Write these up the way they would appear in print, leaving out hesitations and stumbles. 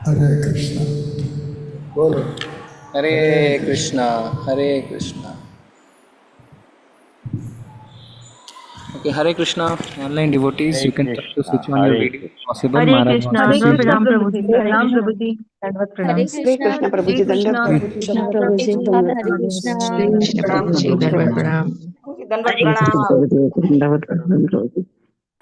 Hare Krishna. Bolo. Hare Krishna, Hare Krishna. Okay, Hare Krishna, online devotees, you can try to switch on your video if possible. Hare Maharaj Krishna, wants to see you. Pranam Prabhuji, Pranam Prabhuji, Dandavat Hare Pranam. Krishna, Krishna Prabhuji, Hare Dandavat Krishna, Pranam. Krishna Prabhuji, Prabhuji, Dandavat Hare Pranam. Krishna. Prabhuji, Dandavat Pranam. Hare Krishna Prabhuji, Dandavat Pranam.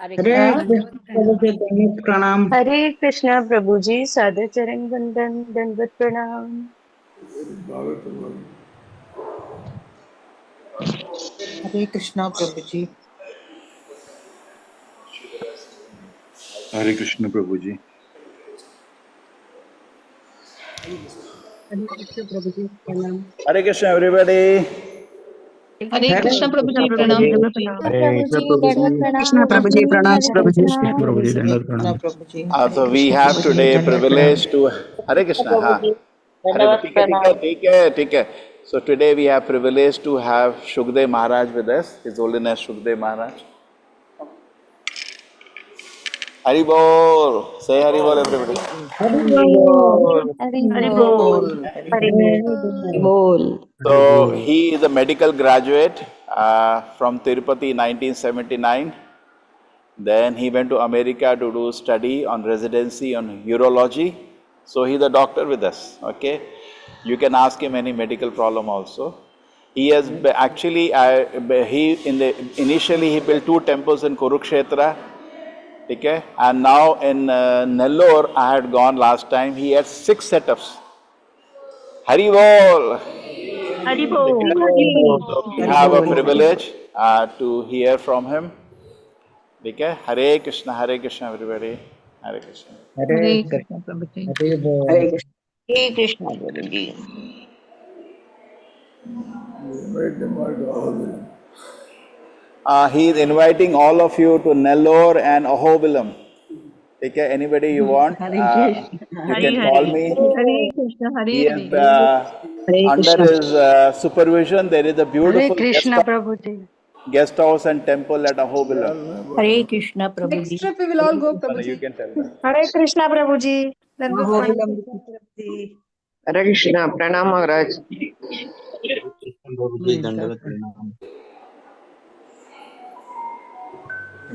Hare Hare Krishna. Krishna, Prabhuji, Dandavat Pranam. Hare Krishna, Prabhuji, Sadhu Charan Vandan, Dandavat Pranam. Hare Krishna, Prabhuji. Hare Krishna Prabhuji. Hare Krishna, Prabhuji, Pranam. Hare Krishna, everybody. Hare Krishna, Prabhuji, Pranam. Hare Prabhuji, Dandavat Krishna Pranam. Prabhuji, Pranam Hare Prabhuji. Krishna. Hare Krishna, Prabhuji. So we Krishna have Prabhuji, today Dandavat Pranam. privilege to Hare Krishna. Ha. Prabhuji, Hare Dandavat Take care, take care. So today we have privilege to have Sukadeva Maharaj with us. His Holiness Sukadeva Maharaj. Hari Bol. Say Hari Bol, everybody. Hare Bol. Bol. Bol. So he is a medical graduate from Tirupati 1979. Then he went to America to do study on residency on urology. So he's a doctor with us, okay? You can ask him any medical problem also. He has actually, initially he built 2 temples in Kurukshetra, okay? And now in Nellore, I had gone last time, he had 6 setups. Hari Bol! Hare Bol. So we have a privilege to hear from him. Okay? Hare Krishna, everybody. Hare Krishna. Hare Krishna, Prabhuji. Hare Krishna. Hare Krishna, Prabhuji. He is inviting all of you to Nellore and Ahobilam. Take care. Anybody you want, Hare Krishna. you Hari can call Hari. me. Hare Krishna, He Hare is, Hare. Hare under Krishna. his supervision, there is a Hare beautiful Krishna, Prabhuji. guest house and temple at Jal Ahobilam. mein Hare bolo. Krishna, Next Prabhuji. trip we will all go, You Prabhuji. can tell them. Hare Krishna, Prabhuji. Dandat pranam. Hare Krishna. Pranam Maharaj.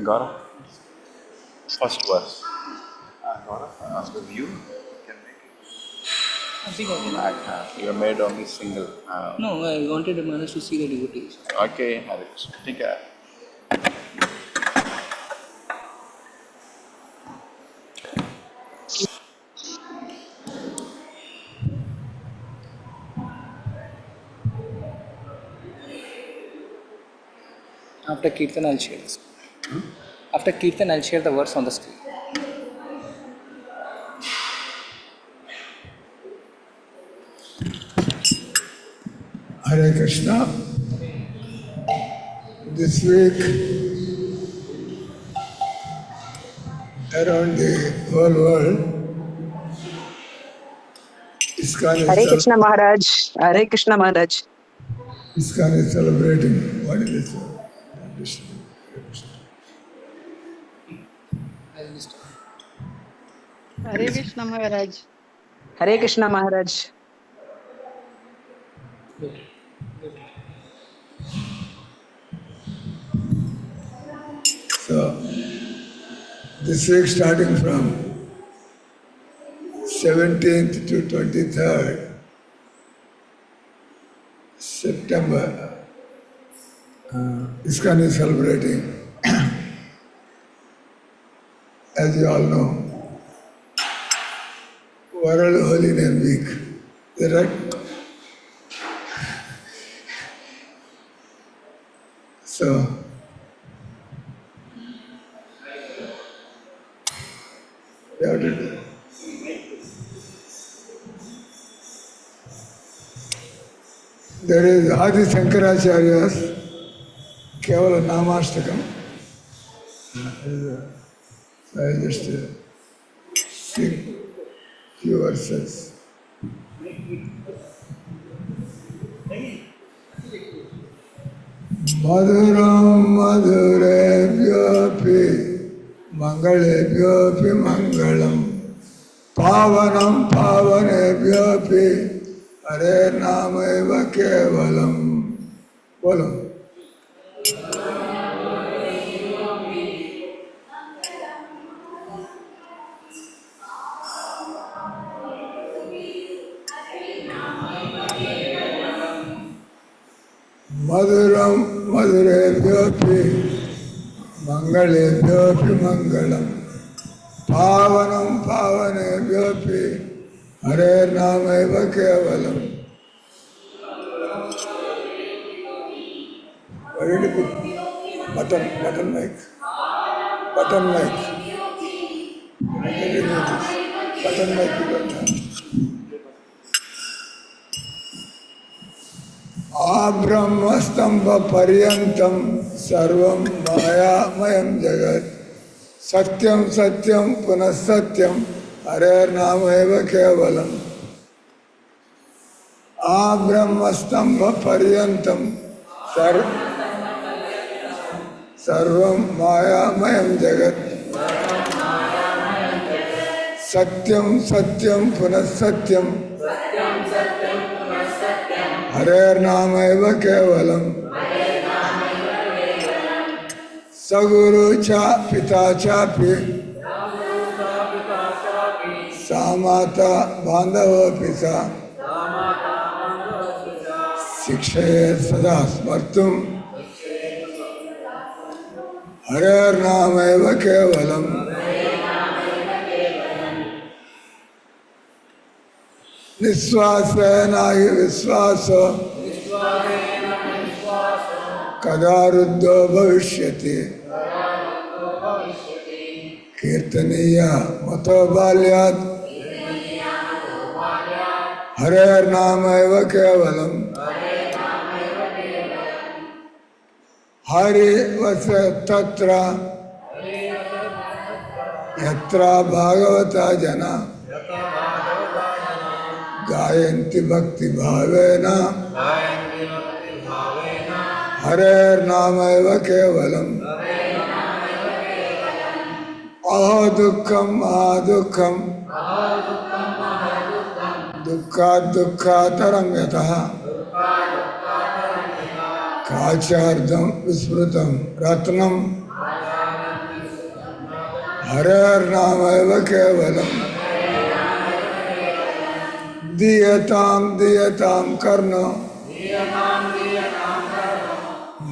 Gaurav, first verse. Gaurav, with you can make it. You made only single. No, I wanted Maharaj to see the devotees. Okay, Hare Krishna. Take care. After Kirtan, I'll share this. After Kirtan, I'll share the verse on the screen. Hare Krishna. This week, around the whole world, Hare Krishna, Maharaj. Hare Krishna, Maharaj. ISKCON is celebrating. What is this? Krishna. I'll just. Hare Krishna, Maharaj. Hare Krishna, Maharaj. So, this week starting from 17th to 23rd September, ISKCON is celebrating, as you all know, World Holy Name Week. Is that right? So, we have to do. There is Adi Shankaracharya's Kevala Namastakam. So I just sing few verses. Madhuram madhurebhyopi mangalebhyopi mangalam pavanam pavanebhyopi Hare Namaiva Kevalam. Bolo. Madhuram madhurebhyopi mangalebhyopi mangalam pavanam pavanebhyopi Hare Namaiva Kevalam. Where did you put button mic? Button mic. Button mic you don't have. Abrahmastamba paryantam sarvam mayamayam jagat satyam satyam punas satyam Hare Namaiva Kevalam. Abrahmastamba paryantam sarvam mayamayam jagat satyam satyam punas satyam Hare Namaiva Kevalam. Saguru cha pita chapi Samata bandhava pisa Sikshaya sada smartum Hare Namaiva Kevalam. Niswasena hi viswaso Kadaruddho bhavishyati Kirtaniya mato balyat Hare Namaiva Kevalam. Hari vasa tatra यत्र भागवता जना गायन्ति भक्ति भावेन हरेर्नामैव केवलम् अहो दुःखं महादुःखं दुःखात् दुःखातरं यतः काचार्धं विस्मृतं रत्नं हरेर्नामैव केवलम् दीयतां दीयतां कर्णो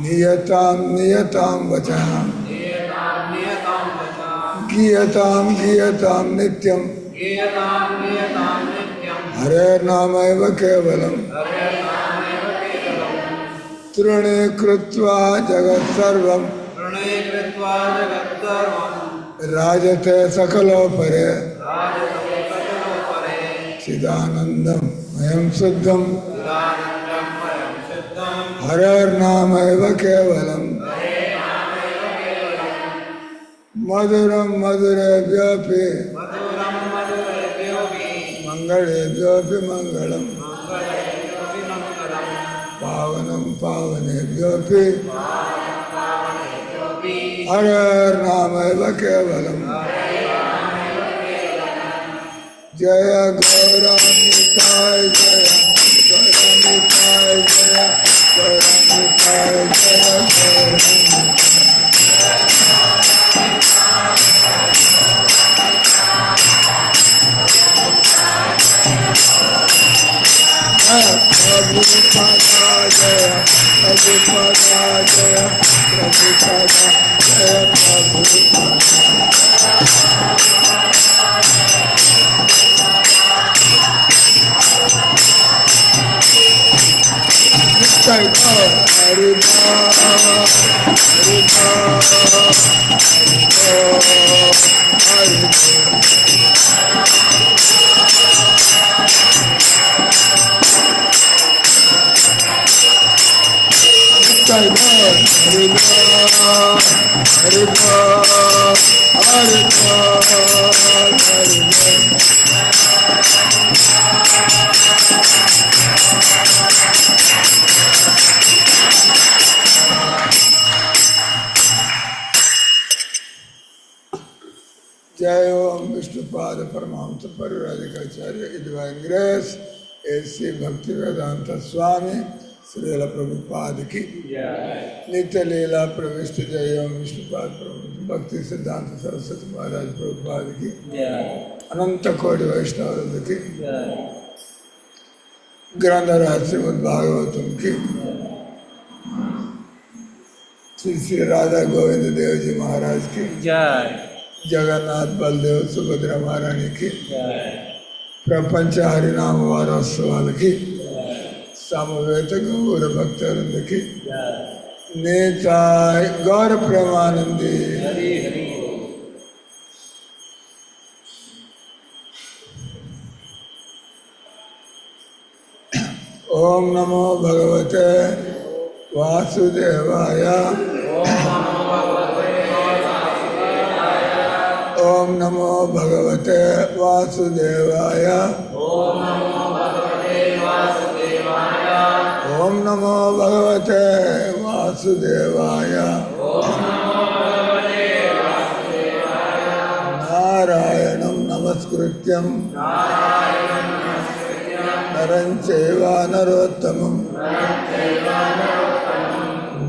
नियतां नियतां वचः गीयतां गीयतां नित्यं हरेर्नामैव केवलम् तृणीकृत्वा जगत्सर्वं राजते सकलोपरे चिदानन्दं मयं शुद्धं हरेर्नामैव केवलम् मधुरं मधुरेभ्योऽपि मङ्गलेभ्योऽपि मङ्गलम् पावनं पावनेभ्योऽपि हरेर्नामैव केवलम् जय गौरामिताय जय गौरामिताय जय गौरामिताय जय प्रभुपदा जय प्रभुपदा जय प्रभुपदा जय प्रभुपदा जय ओम विष्णुपाद परमहंस परिव्राजकाचार्य डिवाइन ग्रेस ऐसी भक्ति वेदांत स्वामी श्रील प्रभुपाद की नित्य लीला प्रविष्ट जय ओम विष्णुपाद प्रभु भक्ति सिद्धांत सरस्वती महाराज प्रभुपाद की अनंत कोटि वैष्णव की ग्रंथराज श्रीमद् भागवतम की श्री श्री राधा गोविंद देव जी महाराज की जगन्नाथ बलदेव सुभद्रा महारानी की प्रपंच हरिनाम वारोत्सवाल की समवेत गौर भक्तवृंद की नेताय गौर प्रेमानंदी ओम नमो भगवते वासुदेवाय ओम नमो भगवते वासुदेवाय ओम नमो भगवते वासुदेवाय नारायणं नमस्कृत्यं नरं चैव नरोत्तमं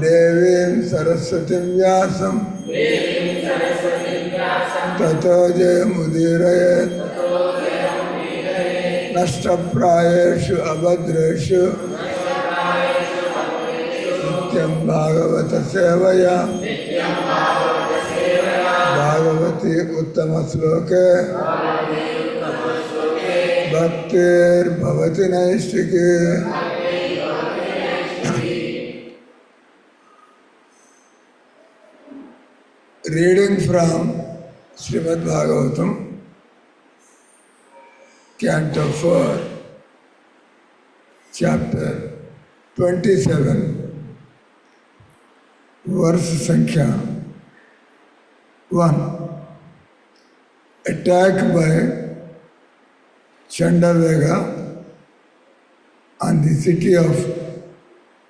देवीं सरस्वतीं व्यासं ततो जयमुदीरयेत् नष्टप्रायेषु अभद्रेषु नित्यं भागवत सेवया भागवती उत्तमश्लोके भक्तिर्भवति नैष्ठिकी Reading from Srimad Bhagavatam, Canto 4, Chapter 27, Verse Sankhya 1. attack by Chandavega on the city of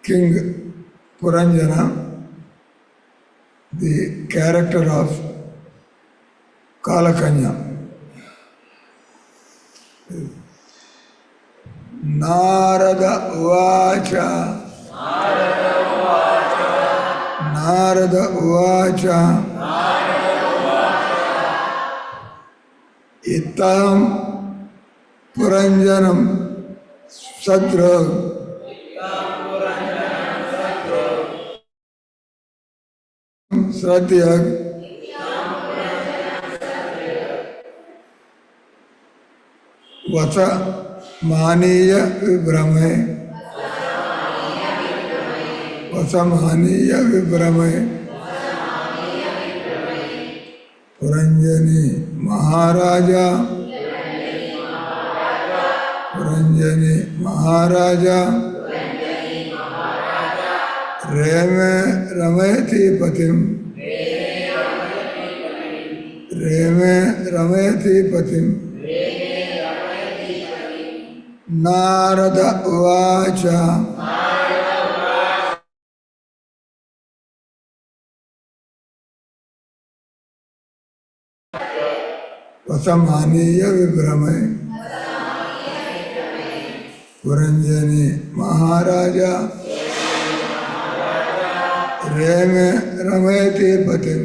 King Puranjana, the character of Kalakanya. Narada Uvacha Narada Uvacha Itam Puranjanam Sadra Sratyag Vata Maniya Vibhrame Vata Maniya Vibhrame Puranjani Maharaja Puranjani Maharaja Reme Rameti Patim Reme Rameti Patim Narada Uvacha Vasamaniya Vibhrame Puranjani Maharaja Reme Rameti Patim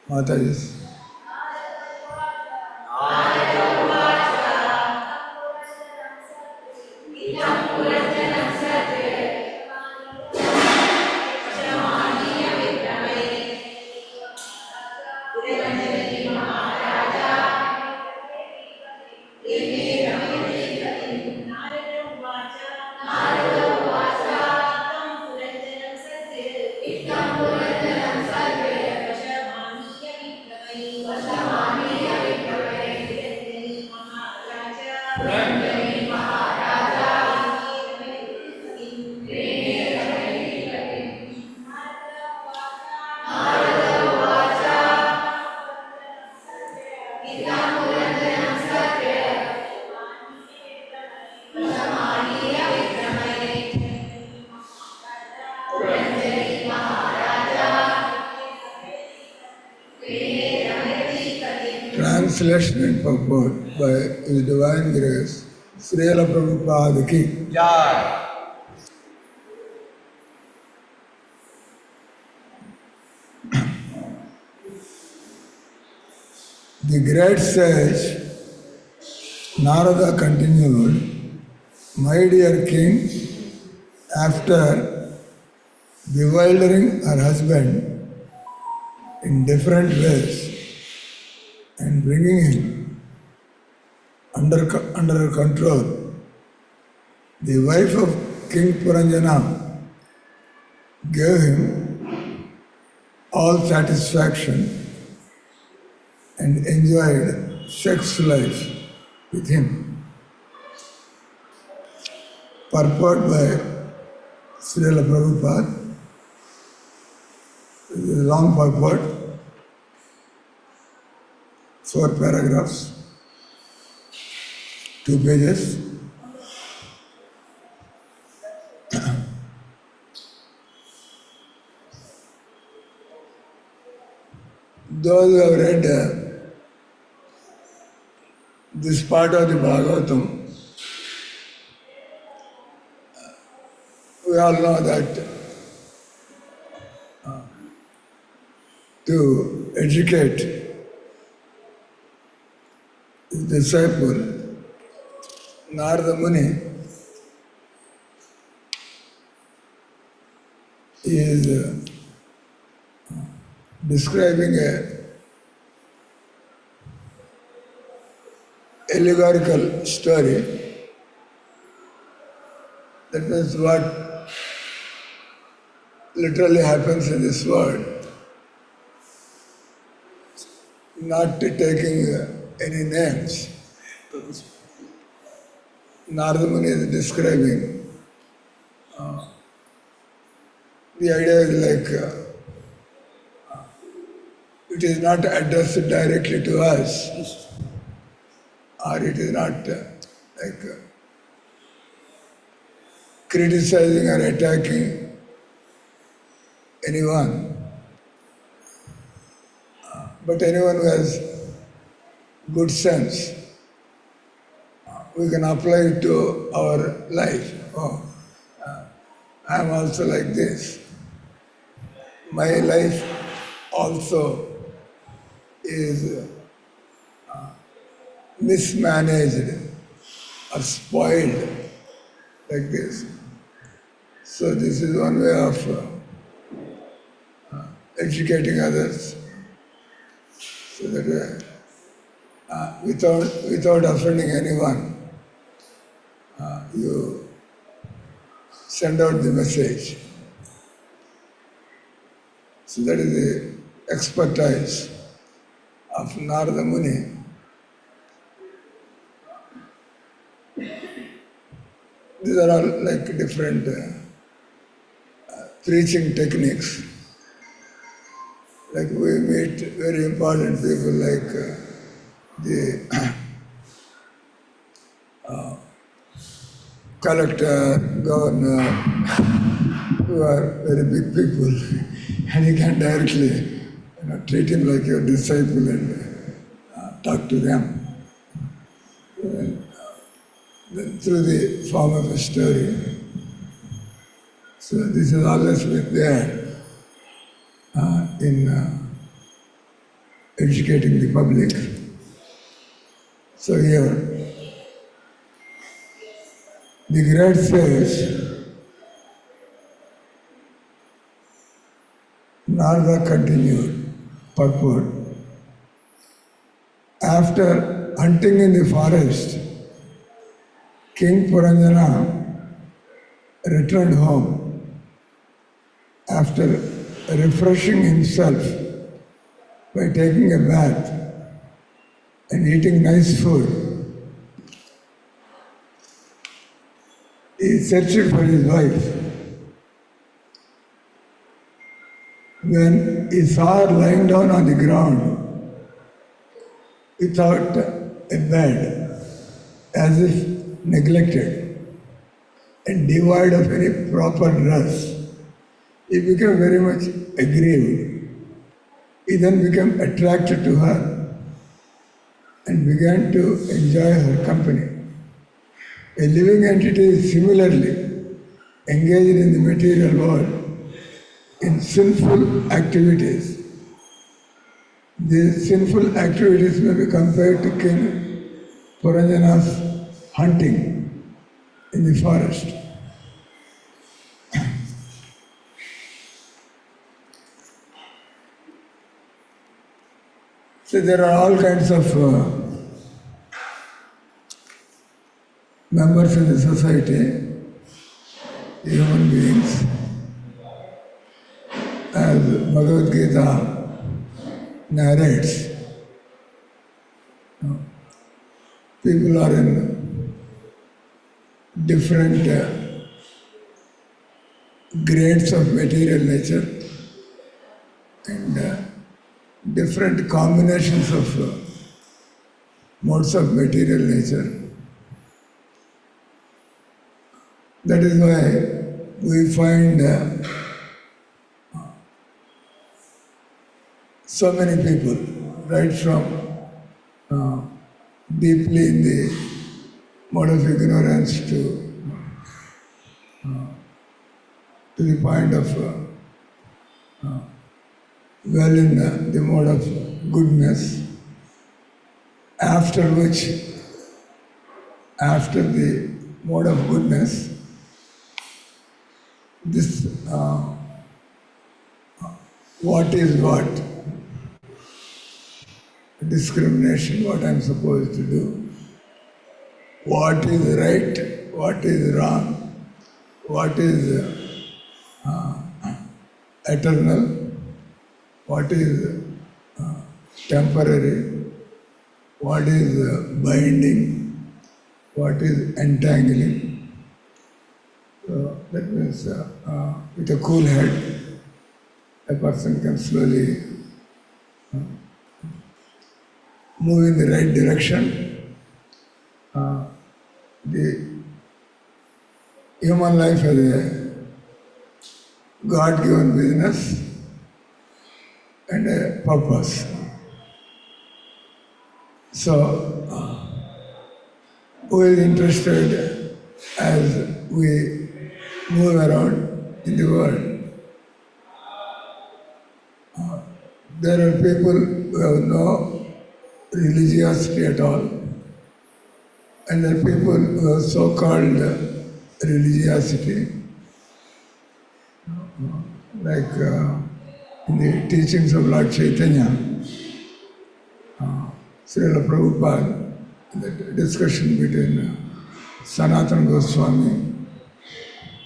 Mataji. Translation and purport by His Divine Grace, Srila Prabhupada Ki Jai. The great sage Narada continued, "My dear king, after bewildering her husband in different ways and bringing him under her control, the wife of King Puranjana gave him all satisfaction and enjoyed sex life with him." Purport by Srila Prabhupada. This is a long purport, 4 paragraphs, 2 pages. Those who have read this part of the Bhagavatam, we all know that to educate his disciple, Narada Muni is describing a allegorical story. That means what literally happens in this world, not taking any names. Narada Muni is describing. The idea is like it is not addressed directly to us, or it is not like criticizing or attacking anyone. But anyone who has good sense, we can apply it to our life. I am also like this. My life also is mismanaged or spoiled like this. So this is one way of educating others, so that without offending anyone, you send out the message. So that is the expertise of Narada Muni. These are all like different preaching techniques. Like we meet very important people like the collector, governor, who are very big people, and you can directly treat him like your disciple and talk to them. And, then through the form of a story. So this has always been there in educating the public. So here, the great says, Narada continued, purport, after hunting in the forest, King Puranjana returned home after refreshing himself by taking a bath and eating nice food. He searched for his wife. When he saw her lying down on the ground without a bed, as if neglected and devoid of any proper dress, he became very much aggrieved. He then became attracted to her and began to enjoy her company. A living entity is similarly engaged in the material world in sinful activities. These sinful activities may be compared to King Puranjana's hunting in the forest. So there are all kinds of members in the society, human beings. As Bhagavad Gita narrates, people are in different grades of material nature. and different combinations of modes of material nature. That is why we find so many people, right from deeply in the mode of ignorance to the point of well in the mode of goodness, after which, after the mode of goodness, this what is what, discrimination, what I am supposed to do, what is right, what is wrong, what is eternal, what is temporary, what is binding, what is entangling. So that means with a cool head, a person can slowly move in the right direction. The human life has a God-given business and a purpose. So, who is interested as we move around in the world? There are people who have no religiosity at all, and there are people who have so-called religiosity, like in the teachings of Lord Chaitanya, Srila Prabhupada, the discussion between Sanatana Goswami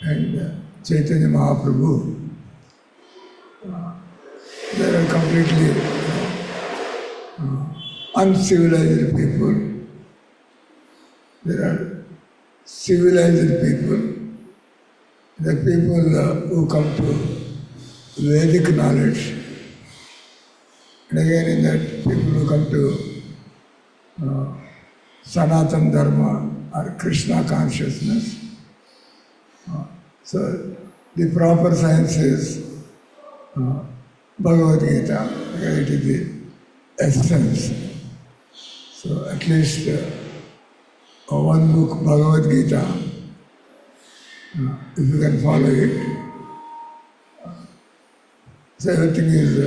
and Chaitanya Mahaprabhu, there are completely uncivilized people. There are civilized people. There are people who come to Vedic knowledge. And again in that, people who come to Sanatana Dharma or Krishna consciousness. So the proper science is Bhagavad Gita, because it is the essence. So at least one book, Bhagavad Gita, if you can follow it, so everything is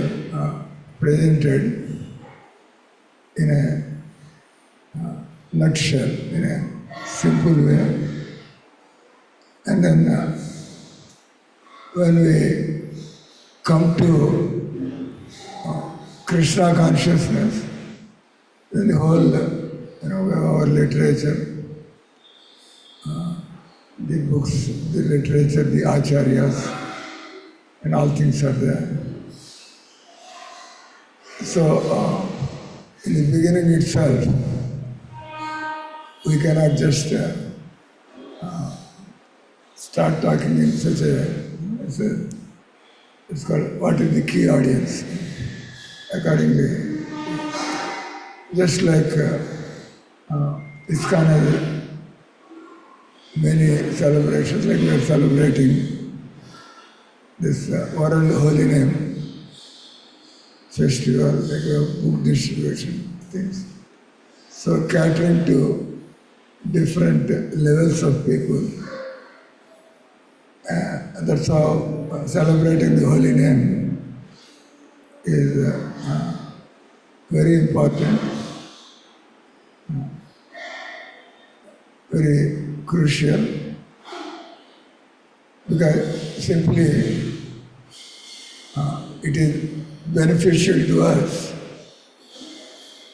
presented in a nutshell, in a simple way. And then when we come to Krishna consciousness, then the whole, our literature, the books, the literature, the acharyas, and all things are there. So, in the beginning itself, we cannot just start talking in such it's called, what is the key audience? Accordingly, just like ISKCON has many celebrations, like we are celebrating this World Holy Name festival, like we have book distribution things. So catering to different levels of people. That's how celebrating the holy name is very important, very crucial, because simply it is beneficial to us,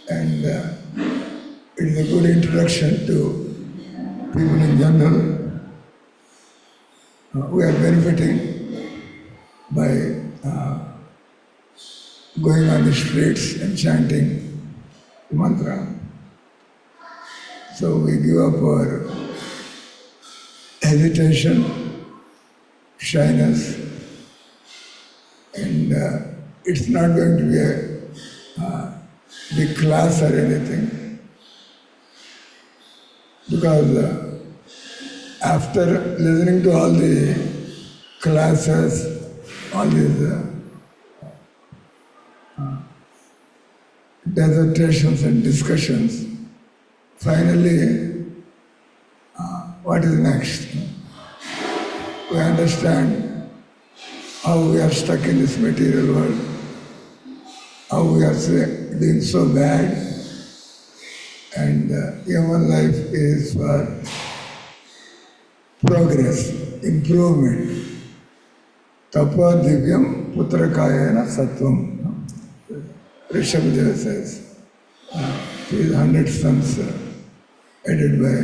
and it is a good introduction to people in general. We are benefiting by going on the streets and chanting the mantra. So we give up our hesitation, shyness, and it's not going to be a big class or anything, because after listening to all the classes, all these dissertations and discussions, finally, what is next? We understand how we are stuck in this material world, how we are doing so bad, and human life is for progress, improvement. Tapa divyam putrakayana sattvam. Rishabhadeva says, his 100 sons headed by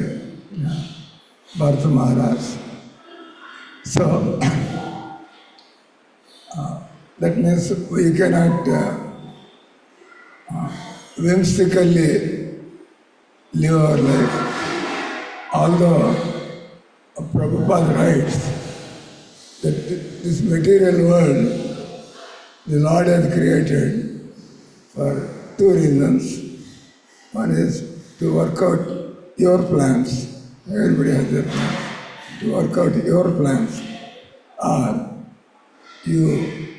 Bharata Maharaj. So, that means we cannot whimsically live our life. Although Prabhupada writes that this material world the Lord has created for two reasons. One is to work out your plans. Everybody has their plans. To work out your plans. Or you,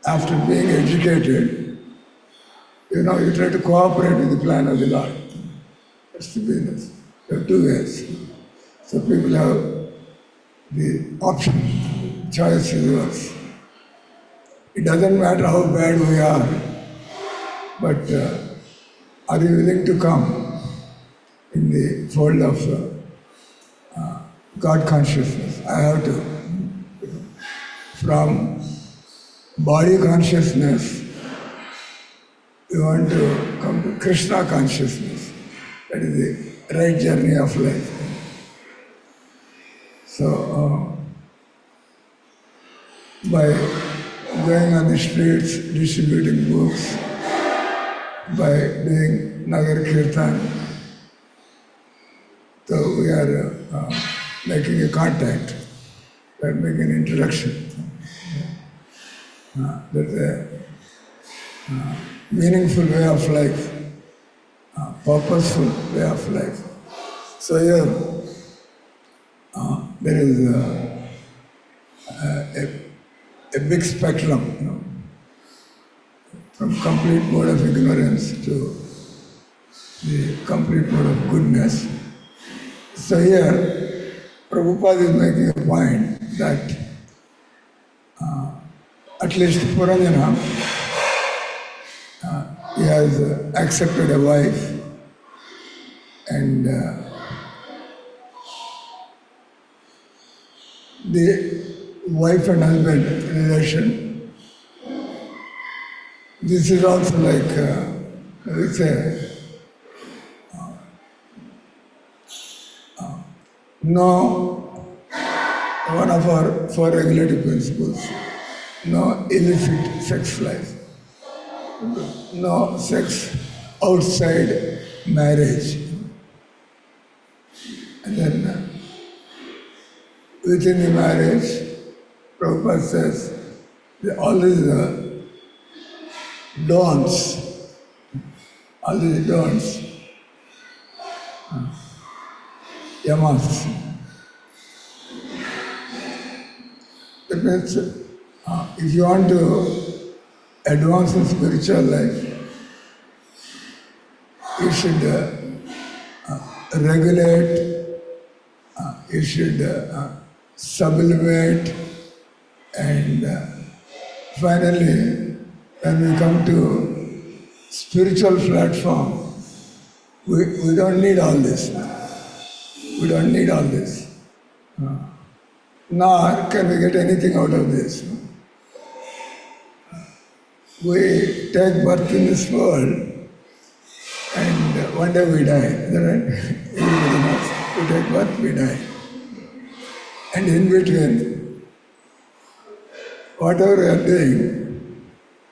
after being educated, you try to cooperate with the plan of the Lord. That's the business. There are two ways. So people have the option, choice is yours. It doesn't matter how bad we are, but are you willing to come in the fold of God consciousness? I have to. From body consciousness, you want to come to Krishna consciousness. That is the right journey of life. So, by going on the streets, distributing books, by doing Nagar Kirtan, so we are making a contact, we are making an introduction. That's a meaningful way of life, purposeful way of life. So here, there is a big spectrum, from complete mode of ignorance to the complete mode of goodness. So here, Prabhupada is making a point that at least Puranjana, he has accepted a wife, and the wife and husband relation, this is also like, we say, no, one of our four regulative principles, no illicit sex life, no sex outside marriage. And then within the marriage, Prabhupada says, all these don'ts, all these don'ts, yamas. That means if you want to advance in spiritual life, you should regulate, you should sublimate, and finally, when we come to spiritual platform, we don't need all this. We don't need all this. Nor can we get anything out of this. We take birth in this world, and one day we die. Is that right? Everybody knows. We take birth, we die. And in between, whatever we are doing,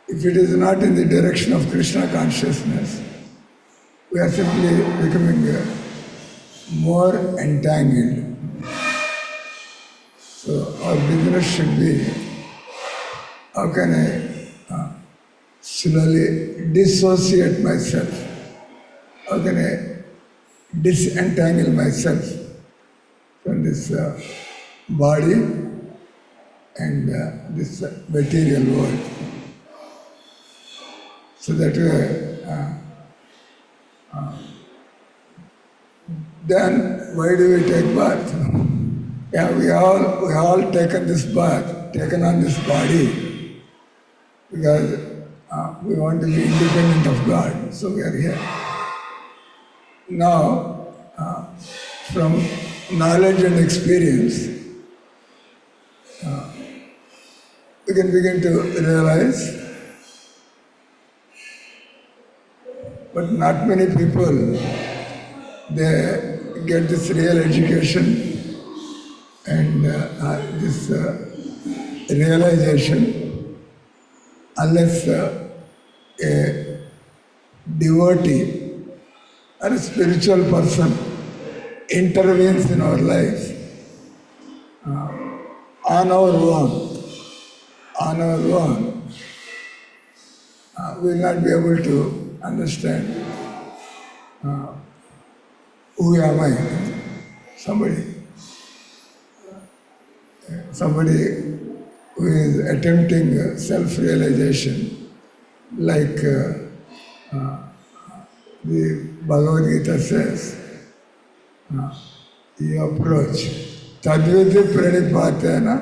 if it is not in the direction of Krishna consciousness, we are simply becoming more entangled. So our business should be, how can I slowly dissociate myself? How can I disentangle myself from this body and this material world? So that way, then why do we take birth? Yeah, we all taken this birth, taken on this body because we want to be independent of God, so we are here. Now, from knowledge and experience, we can begin to realize, but not many people, they get this real education and this realization unless a devotee or a spiritual person intervenes in our life on our own, we will not be able to understand who am I? Somebody who is attempting self-realization, like the Bhagavad Gita says, you approach tadviti pranipatena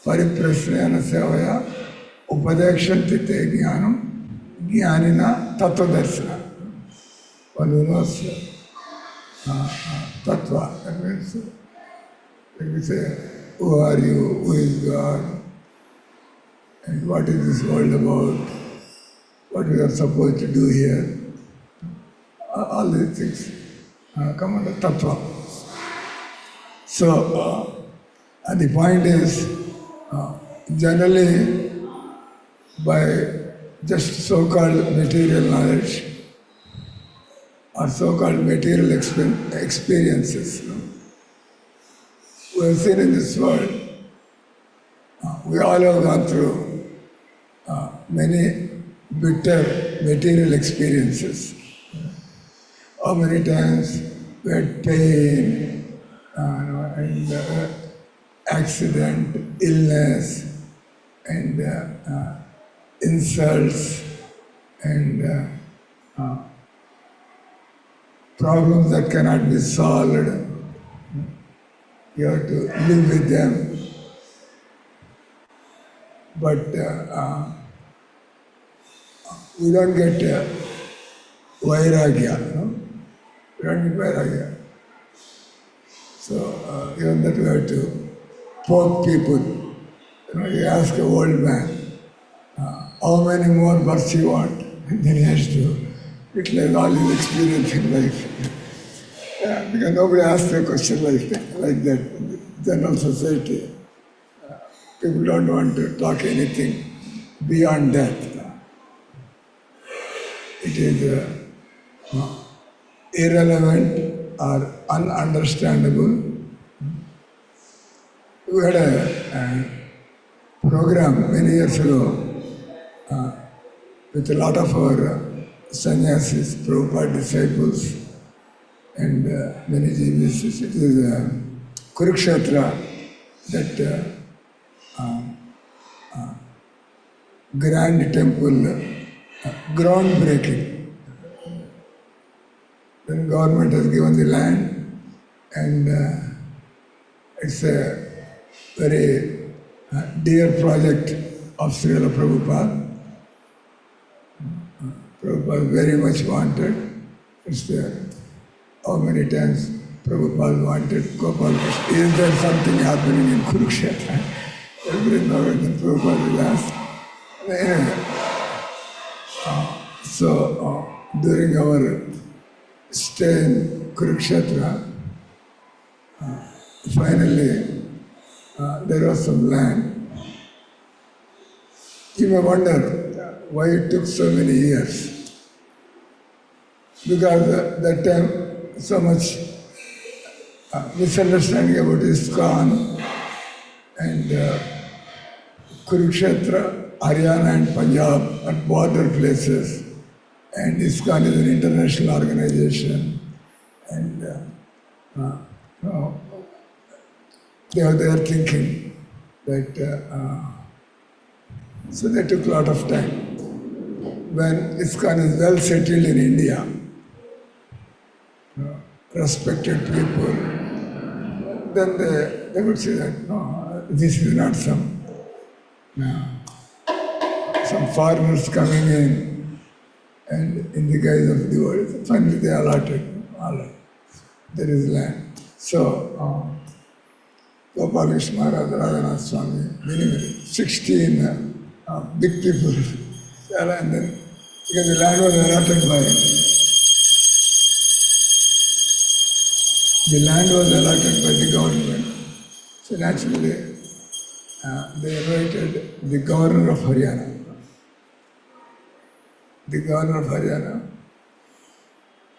pariprasnena sevaya upadekshanti te jnanam jnanina tattvadarshana. One who knows tattva, that means, like we say, who are you, who is God, and what is this world about, what we are supposed to do here. All these things come under tattva. So, the point is, generally, by just so-called material knowledge or so-called material experiences, we have seen in this world, we all have gone through many bitter material experiences. How many times we had pain and accident, illness, and insults, and problems that cannot be solved. You have to live with them. But we don't get vairagya, no? We don't get vairagya. So even that we have to poke people. You ask an old man, how many more births you want? And then he has to utilize all his experience in life. Yeah, because nobody asks a question like that in the general society. People don't want to talk anything beyond that. It is irrelevant or ununderstandable. We had a program many years ago with a lot of our sannyasis, Prabhupada disciples, and many GBCs. It is Kurukshetra, that grand temple, groundbreaking. Then government has given the land, and it's a very dear project of Srila Prabhupada. Prabhupada very much wanted. It's there. How many times Prabhupada wanted Gopal Krishna? Is there something happening in Kurukshetra? Every now and then Prabhupada will ask. Anyway, so during our stay in Kurukshetra, finally there was some land. You may wonder why it took so many years. Because at that time, so much misunderstanding about ISKCON and Kurukshetra Haryana and Punjab are border places, and ISKCON is an international organization, and they were there thinking that, so they took a lot of time. When ISKCON is well settled in India, respected people, then they would say that, no, this is not some foreigners coming in and in the guise of the world. Finally they allotted, all right, there is land. So, Gopalkrishna Maharaj, Radha Swami, many, 16 big people, and then, because the land was allotted by the government, so naturally they invited the governor of Haryana.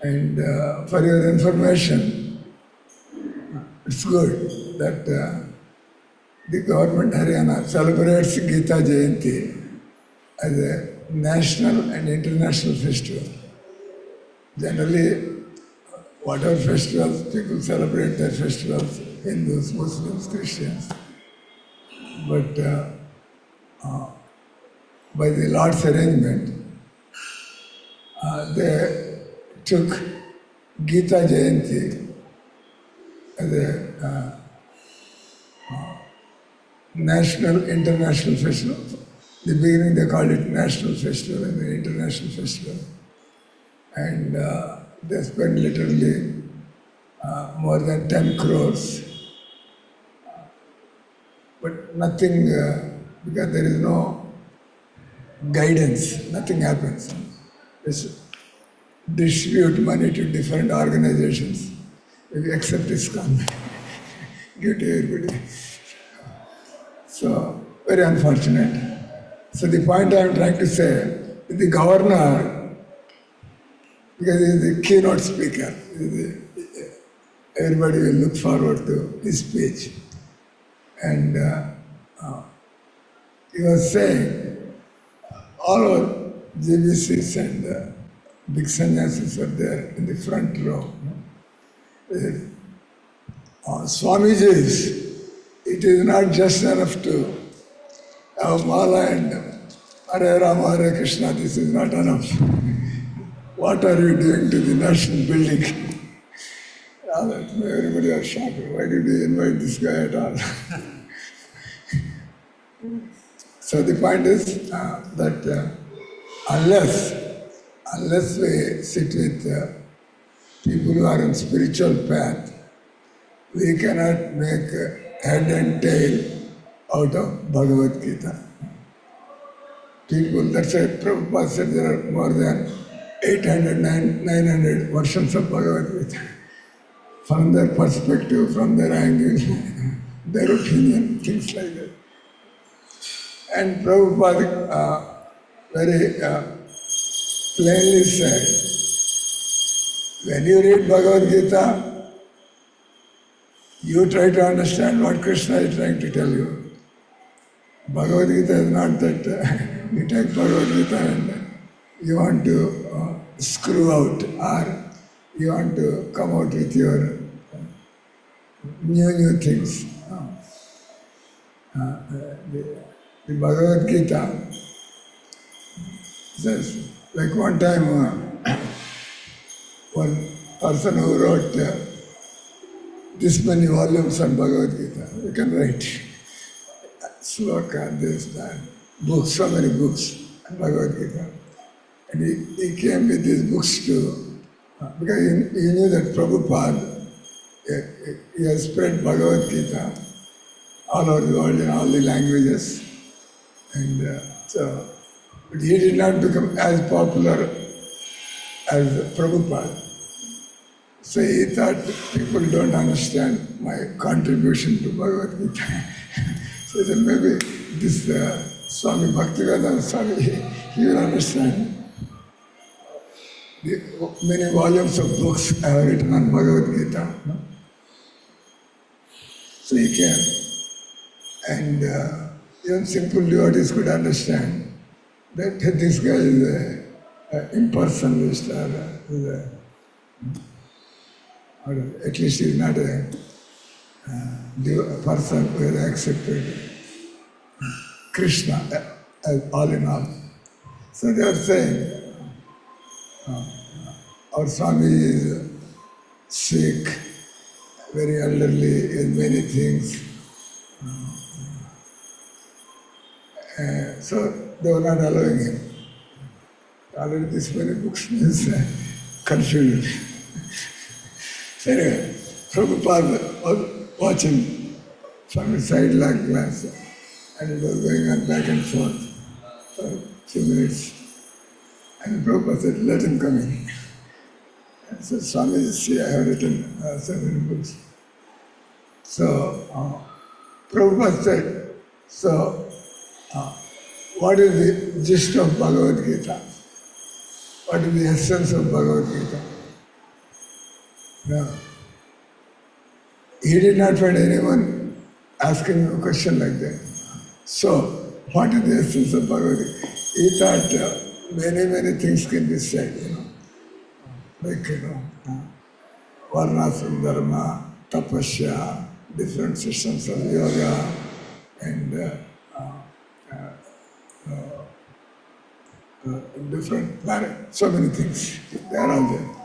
And for your information, it's good that the government Haryana celebrates Gita Jayanti as a national and international festival. Generally, whatever festivals, people celebrate their festivals, Hindus, Muslims, Christians. But by the Lord's arrangement, they took Gita Jayanti as a national, international festival. In the beginning they called it national festival and then international festival. And they spent literally more than 10 crores. But nothing, because there is no guidance, nothing happens. Just distribute money to different organizations. If you accept ISKCON, give to everybody. So, very unfortunate. So the point I am trying to say, the governor, because he is the keynote speaker, everybody will look forward to his speech. And he was saying, all our GBCs and big sannyasis were there in the front row. Swamiji's, it is not just enough to have mala and Hare Rama, Hare Krishna, this is not enough. What are you doing to the national building? Everybody was shocked. Why did you invite this guy at all? So the point is that unless we sit with people who are on spiritual path, we cannot make head and tail out of Bhagavad Gita. People, that's why Prabhupada said there are more than 800, 900 versions of Bhagavad Gita. From their perspective, from their angle, their opinion, things like that. And Prabhupada very plainly said, when you read Bhagavad Gita, you try to understand what Krishna is trying to tell you. Bhagavad Gita is not that you take Bhagavad Gita and you want to screw out or you want to come out with your new things. The Bhagavad Gita says, like one time one person who wrote this many volumes on Bhagavad Gita, you can write sloka, this, that, books, so many books on Bhagavad Gita. And he came with these books too, because he knew that Prabhupada, he has spread Bhagavad Gita all over the world in all the languages. And but he did not become as popular as Prabhupada. So he thought people don't understand my contribution to Bhagavad Gita. So he said maybe this Swami Bhaktivedanta Swami, he will understand. Many volumes of books I have written on Bhagavad Gita. No? So he came. And he even simple devotees could understand that this guy is an impersonalist or at least he's not a person who has accepted Krishna as all in all. So they are saying, our Swami is sick, very elderly, in many things. So they were not allowing him. Already this many books means confusion. So anyway, Prabhupada was watching from the side like glass, and it was going on back and forth for a few minutes. And Prabhupada said, let him come in. And so Swami, see, I have written so many books. So Prabhupada said, so what is the gist of Bhagavad Gita? What is the essence of Bhagavad Gita? No. He did not find anyone asking a question like that. So, what is the essence of Bhagavad Gita? He thought many things can be said, like, Varnasam Dharma, Tapasya, different systems of yoga, and different planets, so many things. They are all there.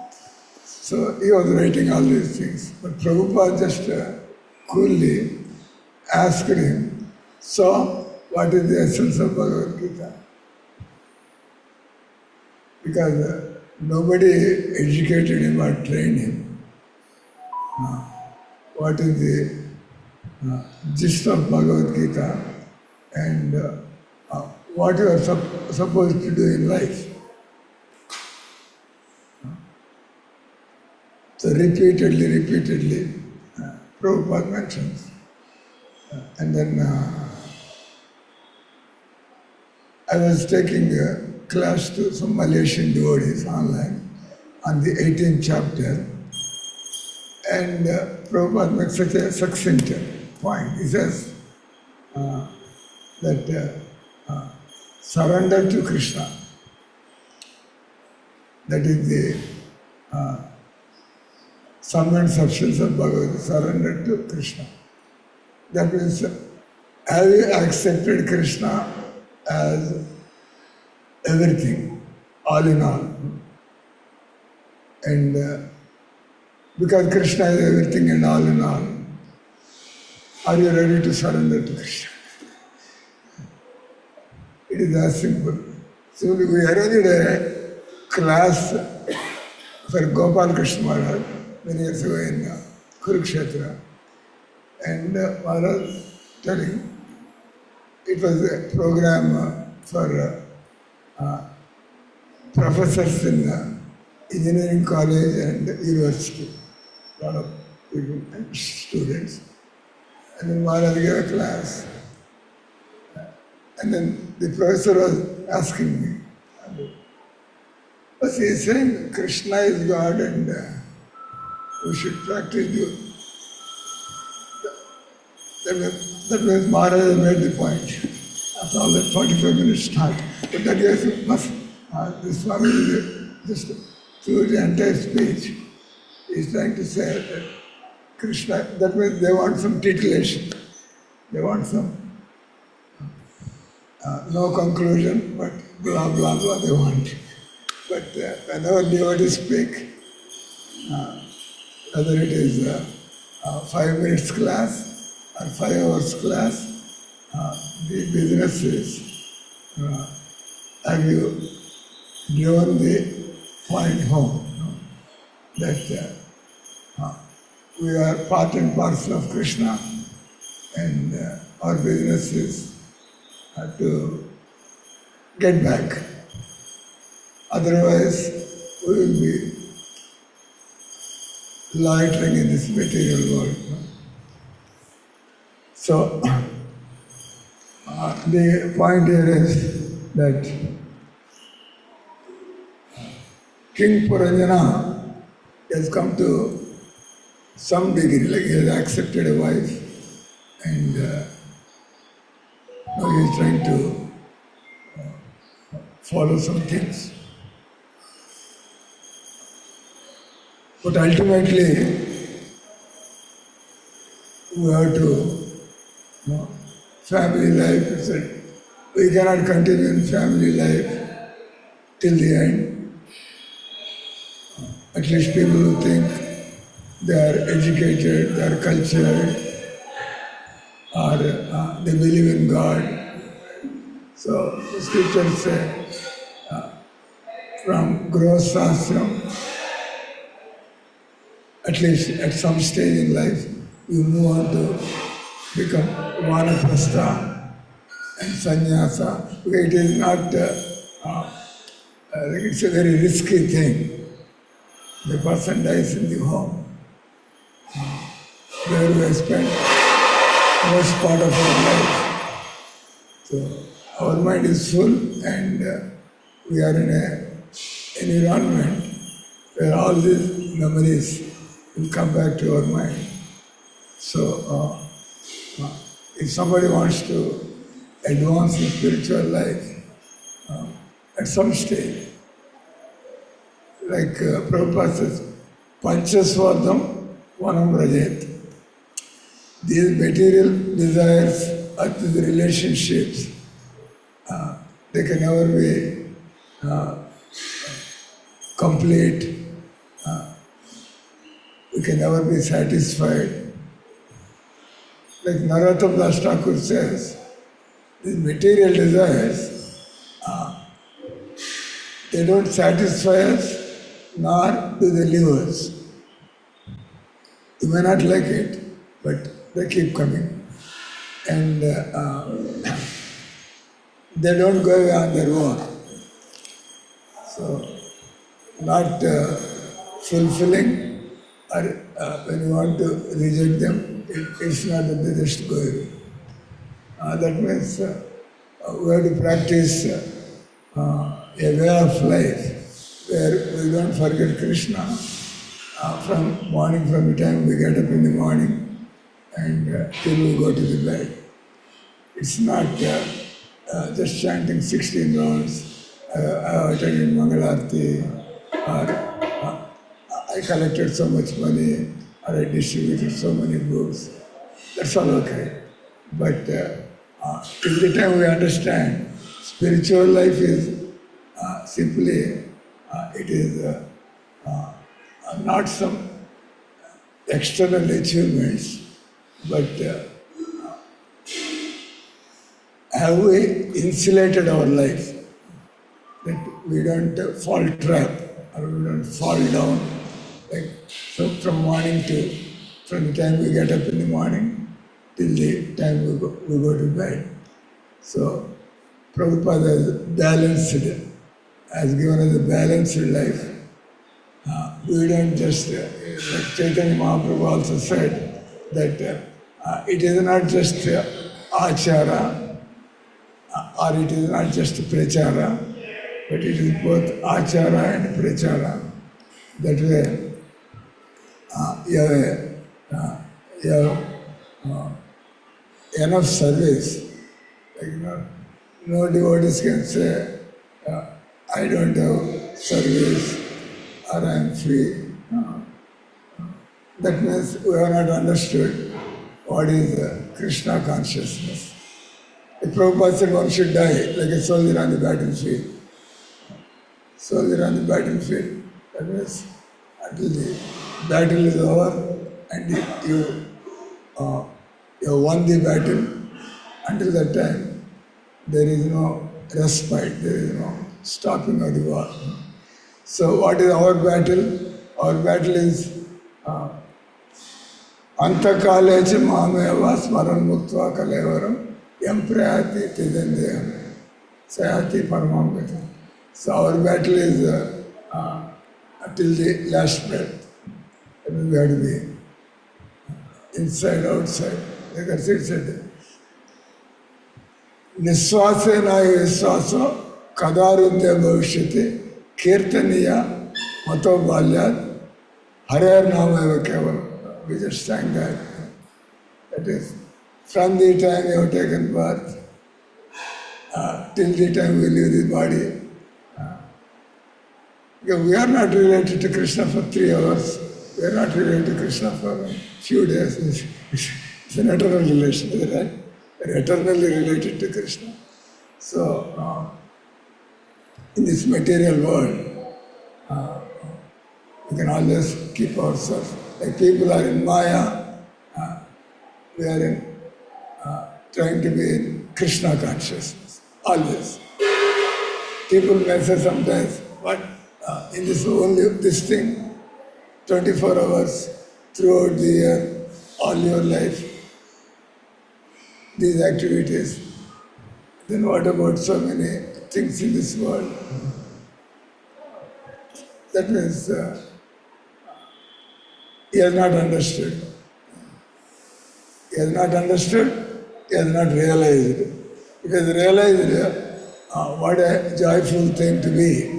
So he was writing all these things. But Prabhupada just coolly asked him, so what is the essence of Bhagavad Gita? Because nobody educated him or trained him. What is the gist of Bhagavad Gita and what you are supposed to do in life? So repeatedly, Prabhupada mentions. And then I was taking a class to some Malaysian devotees online on the 18th chapter, and Prabhupada makes such a succinct point. He says that surrender to Krishna, that is the sum and substance of Bhagavad Gita, surrender to Krishna. That means, have you accepted Krishna as everything, all in all? And because Krishna is everything and all in all, are you ready to surrender to Krishna? It is as simple. So we arranged a class for Gopal Krishna Maharaj many years ago in Kurukshetra. And Maharaj telling, it was a program for professors in engineering college and university, a lot of people and students. And then Maharaj gave a class. And then the professor was asking me, but he is saying Krishna is God and we should practice the. That means Maharaj has made the point. After all that 45 minutes talk. But that guy must, the Swami just through the entire speech, is trying to say that Krishna, that means they want some titillation. They want some, no conclusion, but blah, blah, blah they want. But whenever devotees speak, whether it is 5 minutes class or 5 hours class, the business is, have you driven the point home, that we are part and parcel of Krishna, and our business is to get back. Otherwise, we will be loitering in this material world. So, the point here is that King Puranjana has come to some degree, like he has accepted a wife, and Now he is trying to follow some things. But ultimately, we have to, family life, etc. We cannot continue in family life till the end. At least people who think they are educated, they are cultured, or they believe in God. So the scriptures say, from Grosashram, at least at some stage in life, you move on to become Vanaprastha and Sannyasa. It is not, it's a very risky thing. The person dies in the home, where we have spent most part of our life. So our mind is full and we are in an environment where all these memories will come back to our mind. So if somebody wants to advance in spiritual life at some stage, like Prabhupada says, Panchasvardham Vanam Rajet. These material desires or these relationships, they can never be complete. We can never be satisfied. Like Narottam Das Thakur says, these material desires, they don't satisfy us, nor do they leave us. You may not like it, but they keep coming. And they don't go away on their own. So, not fulfilling, or when you want to reject them, it's not that they just go away. That means we have to practice a way of life where we don't forget Krishna from morning, from the time we get up in the morning and till we go to the bed. It's not just chanting 16 rounds. I attended Mangaluru, or I collected so much money, or I distributed so many books. That's all okay. But till the time we understand, spiritual life is simply, it is not some external achievements, but have we insulated our life that we don't fall trap or we don't fall down, like so from morning to, from the time we get up in the morning till the time we go to bed. So Prabhupada has balanced, has given us a balanced life. We don't just, like Chaitanya Mahaprabhu also said, that it is not just achara, or it is not just prachara, but it is both achara and prachara. That way, you have enough service. Like, no devotees can say, I don't have service, or I am free. That means we have not understood what is Krishna consciousness. The Prabhupada said one should die like a soldier on the battlefield. Soldier on the battlefield, that means until the battle is over and you won the battle, until that time there is no respite, there is no stopping of the war. So what is our battle? Our battle is Antakalecha Mameva Smaran Muktva Kalevaram Yam Prayati Tidandeyam Sayati Paramam. So our battle is till the last breath. And we have to be inside, outside. Like I said, Niswasena Viswasa Kadarudya Bhavishyati Kirtaniya Mato Balyat Harer Nameva Kevalam. We just sang that. That is, from the time you have taken birth till the time we leave the body. Because we are not related to Krishna for 3 hours. We are not related to Krishna for a few days. It's an eternal relation, is it right? We are eternally related to Krishna. So, in this material world, we can always keep ourselves. Like people are in Maya, we are in trying to be in Krishna consciousness, always. People may say sometimes, but in this thing, 24 hours throughout the year, all your life, these activities, then what about so many things in this world? That means he has not understood. He has not understood, he has not realized. If he has realized what a joyful thing to be,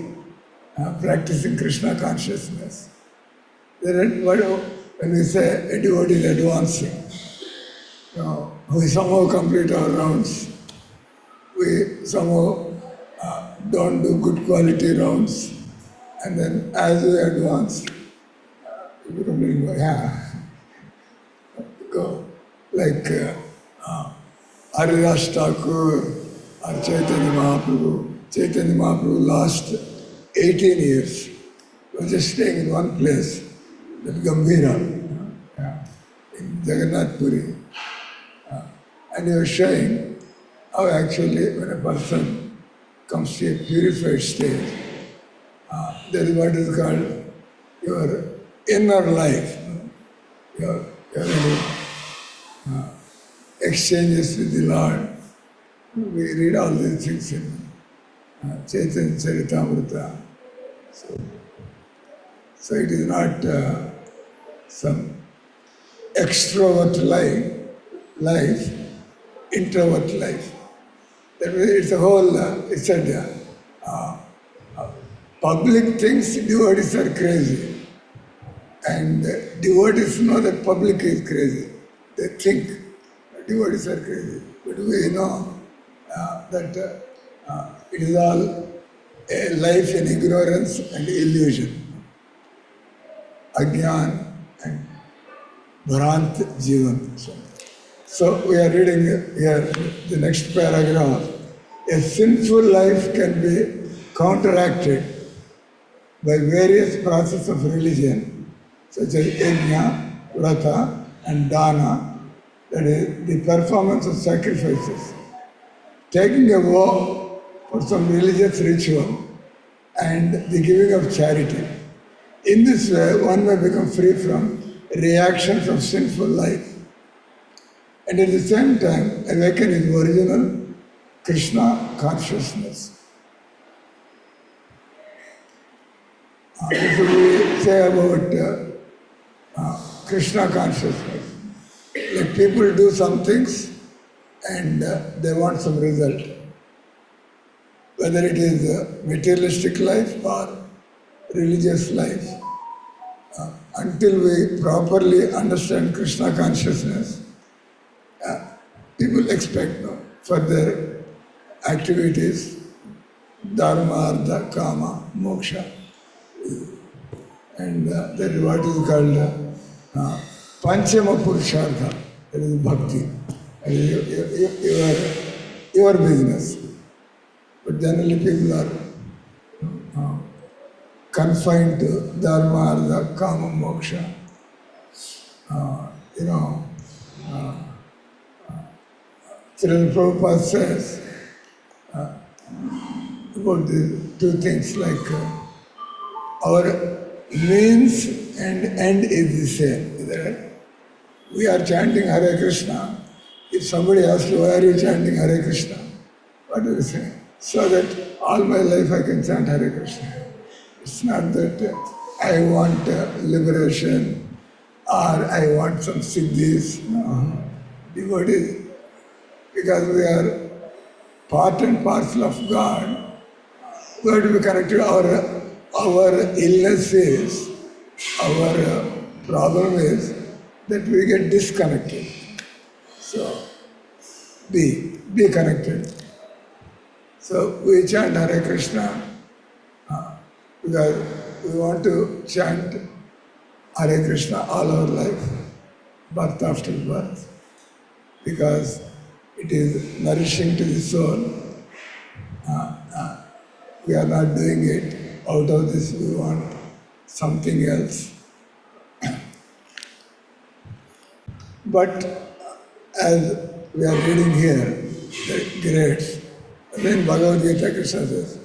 practicing Krishna consciousness. Then when we say a devotee is advancing, we somehow complete our rounds. We somehow don't do good quality rounds. And then as we advance, we become go. Like Haridas Thakur or Chaitanya Mahaprabhu. Chaitanya Mahaprabhu last 18 years. He was just staying in one place, that Gambhira, in Jagannath Puri. And he was showing how actually when a person comes to a purified state, that is what is called your inner life, your exchanges with the Lord. We read all these things in Chaitanya Charitamrita. So it is not some extrovert life, introvert life. That means it's a whole, it's a public things, devotees are crazy. And devotees know that public is crazy. They think devotees are crazy. But we know that it is all a life in ignorance and illusion. Ajnan and Bharant Jivan. So we are reading here the next paragraph. A sinful life can be counteracted by various processes of religion, such as yajna, vrata, and dana, that is, the performance of sacrifices, taking a vow for some religious ritual, and the giving of charity. In this way, one may become free from reactions of sinful life, and at the same time awaken his original Krishna consciousness. This we say about Krishna consciousness. Like people do some things and they want some result. Whether it is materialistic life or religious life. Until we properly understand Krishna consciousness, people expect further activities, dharma, artha, kama, moksha. And that is what is called Panchama Purushartha, that is bhakti. That is your business. But generally people are confined to dharma, artha, kama, moksha. Srila Prabhupada says about the two things like our means and end is the same. Is that right? We are chanting Hare Krishna. If somebody asks you, why are you chanting Hare Krishna? What do you say? So that all my life I can chant Hare Krishna. It's not that I want liberation or I want some siddhis. No. Devotees, because we are part and parcel of God, we have to be connected. Our illness is, our problem is that we get disconnected. So, be connected. So we chant Hare Krishna because we want to chant Hare Krishna all our life, birth after birth, because it is nourishing to the soul. We are not doing it. Out of this we want something else. But as we are reading here, the grades, then Bhagavad Gita Krishna says,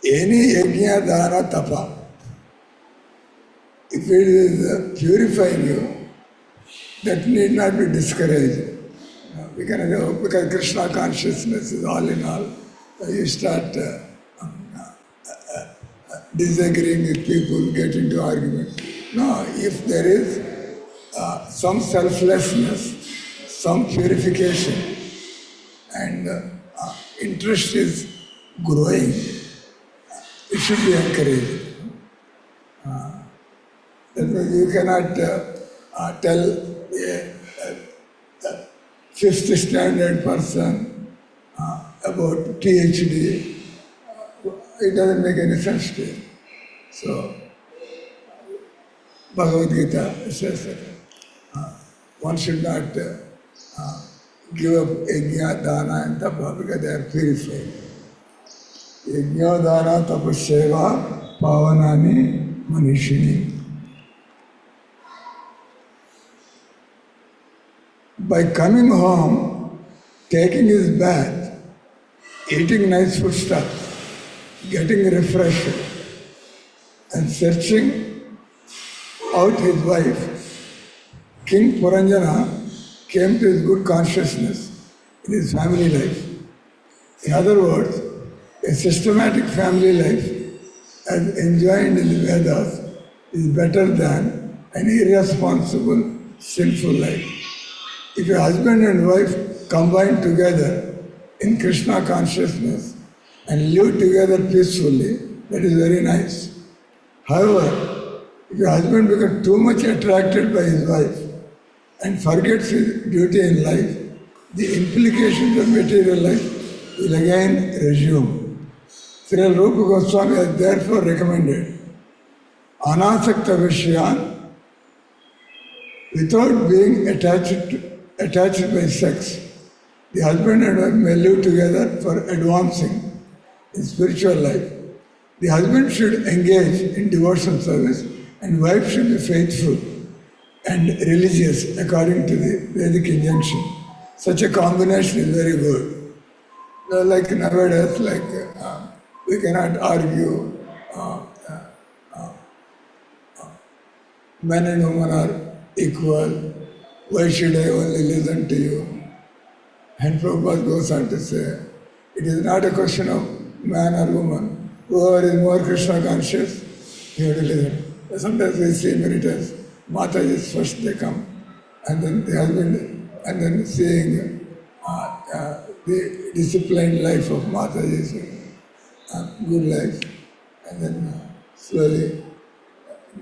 any yajna dana tapa, if it is purifying you, that need not be discouraged. We can go, because Krishna consciousness is all in all. You start disagreeing with people, get into argument. No, if there is some selflessness, some purification, and interest is growing, it should be encouraged. That means you cannot tell a fifth standard person about PhD. It doesn't make any sense to you. So, Bhagavad Gita says that one should not give up yajna, dana and tapa because they are purified. Yajna, dana, tapa, seva, pavanani, manishini. By coming home, taking his bath, eating nice food stuff, getting refreshed, and searching out his wife, King Puranjana came to his good consciousness in his family life. In other words, a systematic family life, as enjoined in the Vedas, is better than an irresponsible, sinful life. If a husband and wife combine together in Krishna consciousness and live together peacefully, that is very nice. However, if a husband becomes too much attracted by his wife and forgets his duty in life, the implications of material life will again resume. Sri Rupa Goswami has therefore recommended anasakta vishyan without being attached by sex. The husband and wife may live together for advancing in spiritual life. The husband should engage in devotional service and wife should be faithful and religious according to the Vedic injunction. Such a combination is very good. Like nowadays, we cannot argue men and women are equal. Why should I only listen to you? And Prabhupada goes on to say, it is not a question of man or woman. Whoever is more Krishna conscious, you have to listen. Sometimes we see many times, Mataji's first they come, and then the husband, and then seeing the disciplined life of Mataji's good life, and then slowly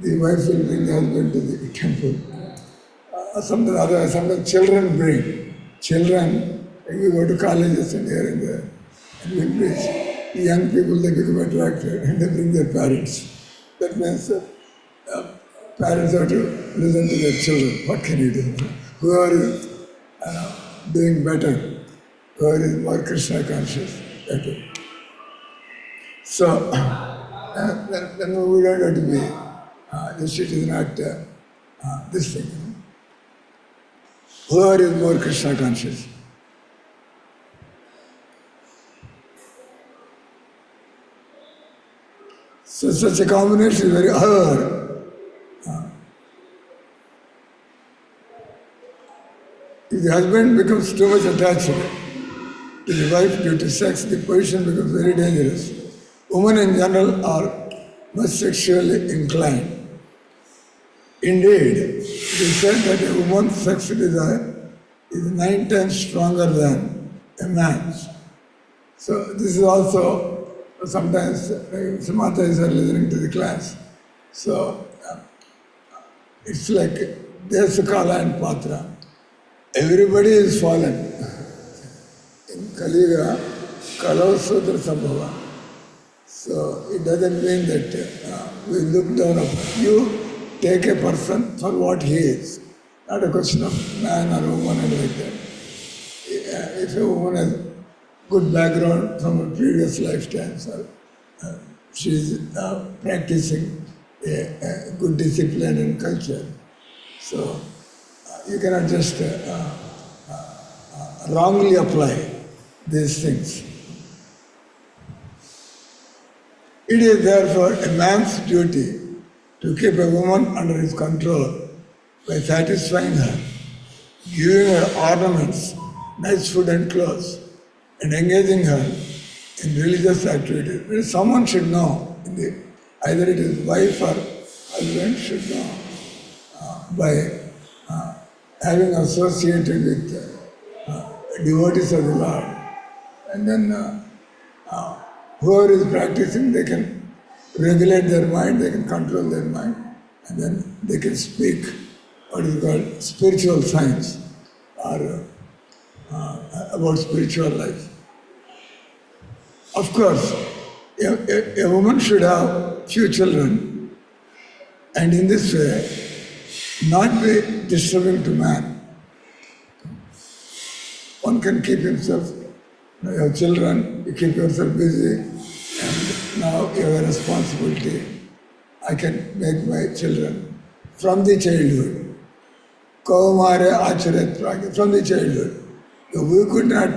the wife will bring the husband to the temple. Sometimes children bring. Children, you go to colleges and here and there, and we preach. Young people, they become attracted and they bring their parents. That means parents have to listen to their children. What can you do? Whoever is doing better, whoever is more Krishna conscious, better. So, then we don't have to be, this shit is not this thing. Whoever is more Krishna conscious. So such a combination is very hard. If the husband becomes too much attached to the wife due to sex, the position becomes very dangerous. Women in general are much sexually inclined. Indeed, it is said that a woman's sex desire is 9 times stronger than a man's. So this is also sometimes Samata is listening to the class. So it's like Desakala and Patra. Everybody is fallen. In Kali Yuga, Kalau Sudra Sabhava. So it doesn't mean that we look down upon you. Take a person for what he is. Not a question of man or woman and like that. If a woman has good background from her previous lifetimes, or she is practicing a good discipline and culture, so you cannot just wrongly apply these things. It is therefore a man's duty to keep a woman under his control by satisfying her, giving her ornaments, nice food and clothes, and engaging her in religious activities. Someone should know, either it is wife or husband should know by having associated with devotees of the Lord. And then whoever is practicing, they can regulate their mind, they can control their mind, and then they can speak what is called spiritual science or about spiritual life. Of course, a woman should have few children, and in this way not be disturbing to man. One can keep himself, you have children, you keep yourself busy, and now you have a responsibility. I can make my children from the childhood. Kaumare Acharet Pragya, from the childhood. We could not,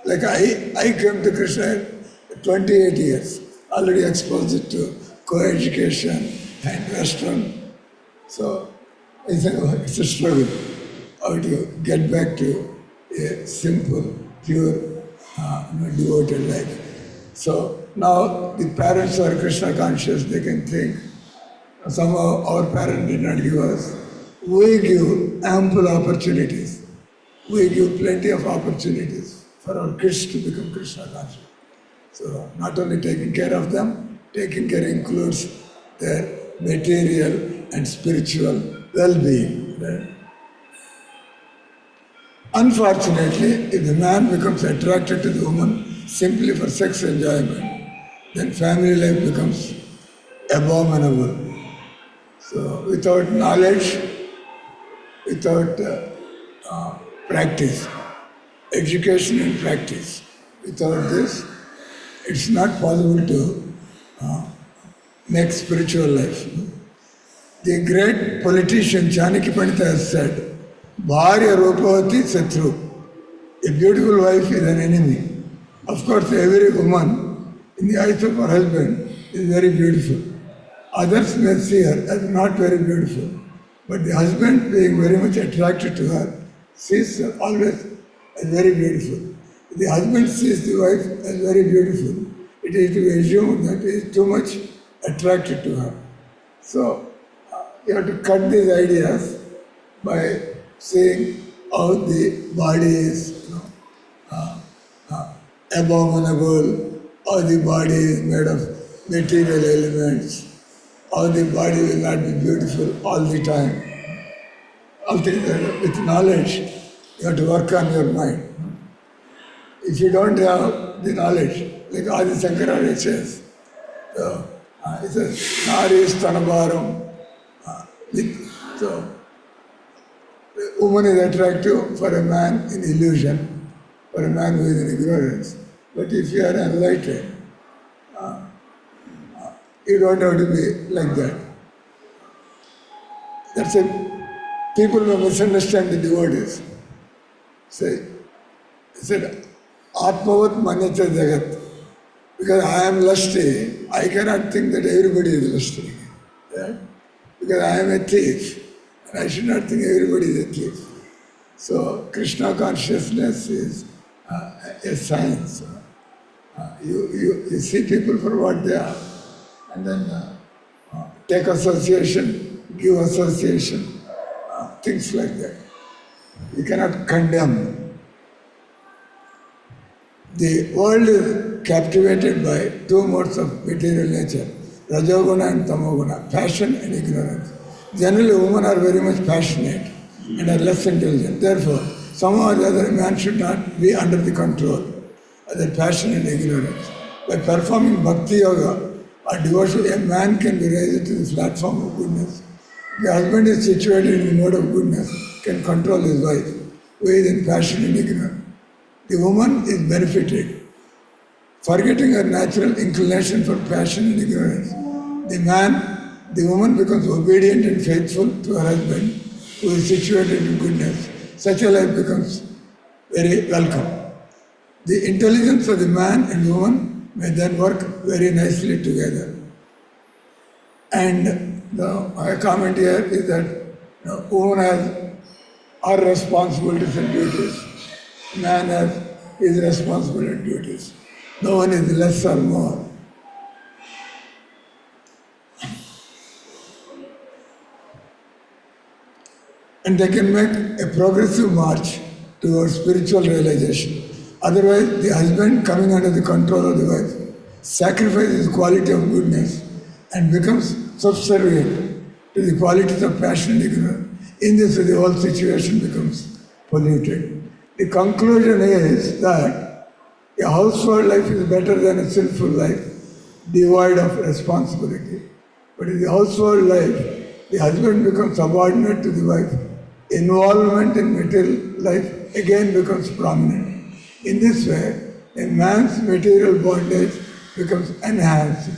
like I came to Krishna at 28 years, already exposed to co-education and Western. So it's a struggle how to get back to a simple, pure, devoted life. So now the parents who are Krishna conscious, they can think, somehow our parents did not give us. We give ample opportunities. We give plenty of opportunities for our kids to become Krishna conscious. So not only taking care of them, taking care includes their material and spiritual well-being. Right? Unfortunately, if the man becomes attracted to the woman simply for sex enjoyment, then family life becomes abominable. So without knowledge, without practice, education and practice, without this, it's not possible to make spiritual life. The great politician Chanakya Pandita has said, Bharya Rupavati Satru. A beautiful wife is an enemy. Of course, every woman in the eyes of her husband is very beautiful. Others may see her as not very beautiful. But the husband, being very much attracted to her, sees her always as very beautiful. If the husband sees the wife as very beautiful, it is to be assumed that he is too much attracted to her. So, you have to cut these ideas by saying how the body is abominable, how the body is made of material elements, how the body will not be beautiful all the time. With knowledge, you have to work on your mind. If you don't have the knowledge, like Adi Sankaracharya says, it says, Nari Stanabaram. So, the woman is attractive for a man in illusion, for a man who is in ignorance. But if you are enlightened, you don't have to be like that. That's it. People may misunderstand the devotees. He said, Atmavat Manyata Jagat. Because I am lusty, I cannot think that everybody is lusty. Yeah? Because I am a thief, and I should not think everybody is a thief. So Krishna consciousness is a science. You see people for what they are, and then take association, give association, things like that. You cannot condemn. The world is captivated by two modes of material nature, Rajoguna and Tamoguna, passion and ignorance. Generally, women are very much passionate and are less intelligent. Therefore, somehow or the other, man should not be under the control other passion and ignorance. By performing bhakti yoga or devotion, a man can be raised to the platform of goodness. The husband is situated in the mode of goodness, can control his wife, who is in passion and ignorance. The woman is benefited, forgetting her natural inclination for passion and ignorance. The woman becomes obedient and faithful to her husband, who is situated in goodness. Such a life becomes very welcome. The intelligence of the man and woman may then work very nicely together. And my comment here is that woman has her responsibilities and duties. Man has his responsibility and duties. No one is less or more. And they can make a progressive march towards spiritual realization. Otherwise, the husband, coming under the control of the wife, sacrifices the quality of goodness and becomes subservient to the qualities of passion and ignorance. In this way, the whole situation becomes polluted. The conclusion is that a household life is better than a sinful life, devoid of responsibility. But in the household life, the husband becomes subordinate to the wife. Involvement in material life again becomes prominent. In this way, a man's material bondage becomes enhanced.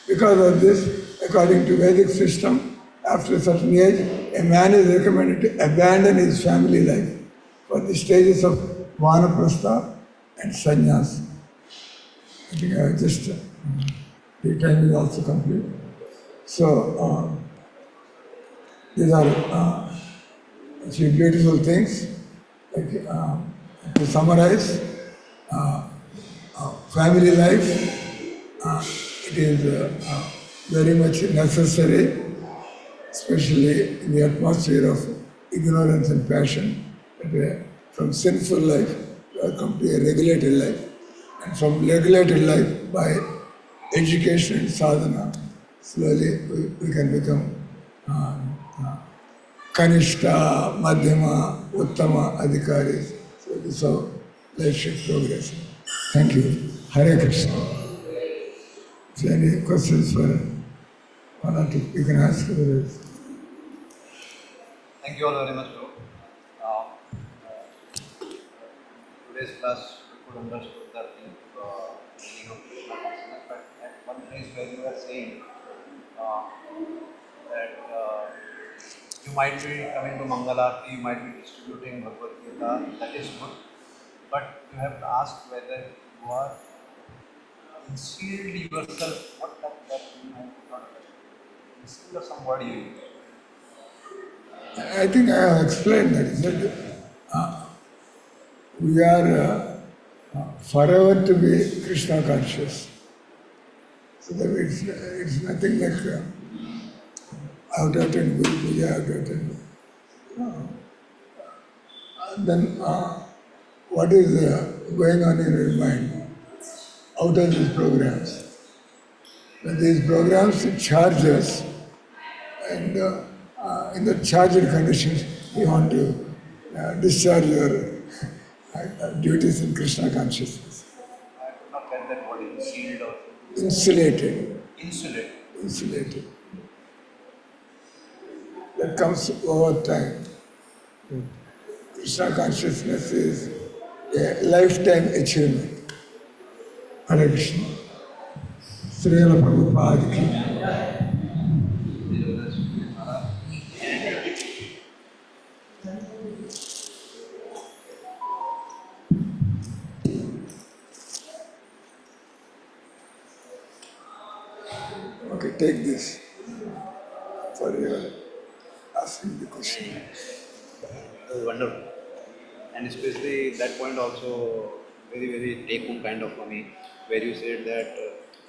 Because of this, according to Vedic system, after a certain age, a man is recommended to abandon his family life for the stages of vanaprastha and sannyas. I think I just, the time is also complete. So, these are few beautiful things. Like, to summarize, family life, it is very much necessary, especially in the atmosphere of ignorance and passion. From sinful life, we have come to a regulated life. And from regulated life, by education and sadhana, slowly we can become Kanishta, Madhyama, Uttama, Adhikaris. So this is how life should progress. Thank you. Hare Krishna. If there are any questions for one or two, you can ask. Thank you all very much, bro. Today's class we could understood the meaning of Krishna consciousness, but at one place where you were saying that you might be coming to Mangaluru, you might be distributing Bhagavad Gita, that is good, but you have to ask whether you are instilled yourself, what that means, I do not understand. Instill or some word you use. I think I have explained that. We are forever to be Krishna conscious. So that it's nothing like I have to attend Guru Puja, I have to attend. Then what is going on in your mind out of these programs? When these programs charge us, and in the charged conditions, you want to discharge your duties in Krishna consciousness. I could not get that word, instilled or Insulated. insulated. Insulated. That comes over time. Krishna consciousness is a lifetime achievement. Hare Krishna. Srimad Prabhupada ki. Okay, take this for your asking the question. That was wonderful. And especially that point also very, very take home kind of for me, where you said that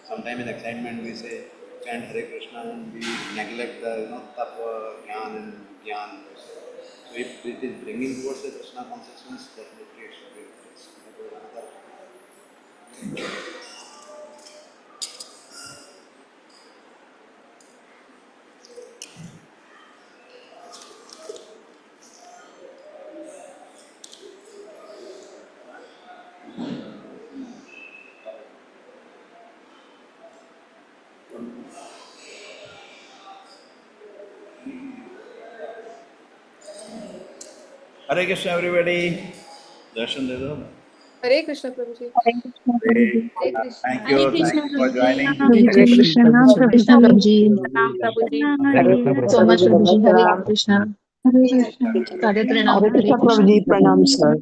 sometime in excitement we say chant Hare Krishna and we neglect the tapa, jnana and jnana. So if it is bringing towards the Krishna consciousness, definitely it should be replaced. That was another. Thank you. Hare Krishna, everybody. Darshan de do. Hare Krishna Prabhuji. Hare Krishna Great. Prabhuji. Hare Krishna. Thank Hare you. Krishna, Thank you for Prabhuji. joining. Hare Krishna Krishna Prabhuji. Prabhuji. Pranam Prabhuji. Hare Thank you Krishna so much, Prabhuji. Hare Prabhuji. Krishna. Hare Krishna. Radha Pranam. Hare Hare Krishna Krishna. Prabhuji. Pranam sir.